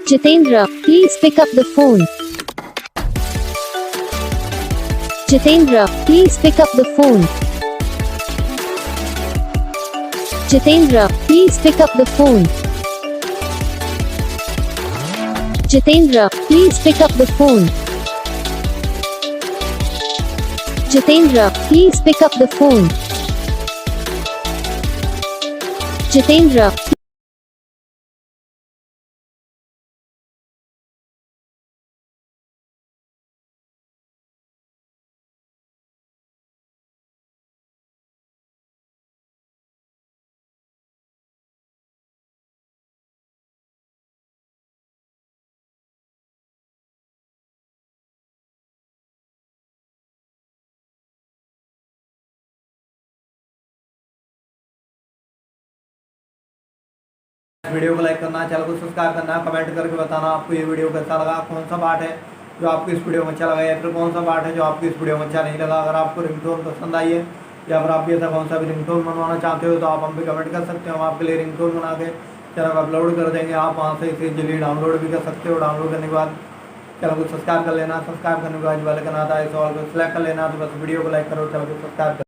Jitendra, please pick up the phone. Jitendra, please pick up the phone. Jitendra, please pick up the phone. Jitendra, please pick up the phone. Jitendra, please pick up the phone. Jitendra, video को like करना, channel को subscribe करना, comment करके बताना आपको ये video कैसा लगा, कौन सा पार्ट है जो आपको इस वीडियो में अच्छा लगा या फिर कौन सा पार्ट है जो आपको इस वीडियो में अच्छा नहीं लगा। अगर आपको रिंगटोन पसंद आई है या फिर आप भी ऐसा कौन सा भी रिंगटोन बनवाना चाहते हो तो आप हम पे कमेंट कर सकते हो। हम आपके लिए रिंगटोन बना के चैनल को अपलोड कर देंगे। आप वहाँ से इसे जल्दी डाउनलोड भी कर सकते हो। डाउनलोड करने के बाद चैनल को सब्सक्राइब कर लेना। सब्सक्राइब करने के बाद बेल आइकन आता है, इस ऑल को सेलेक्ट कर लेना। तो बस वीडियो को लाइक करो, चैनल को सब्सक्राइब करो।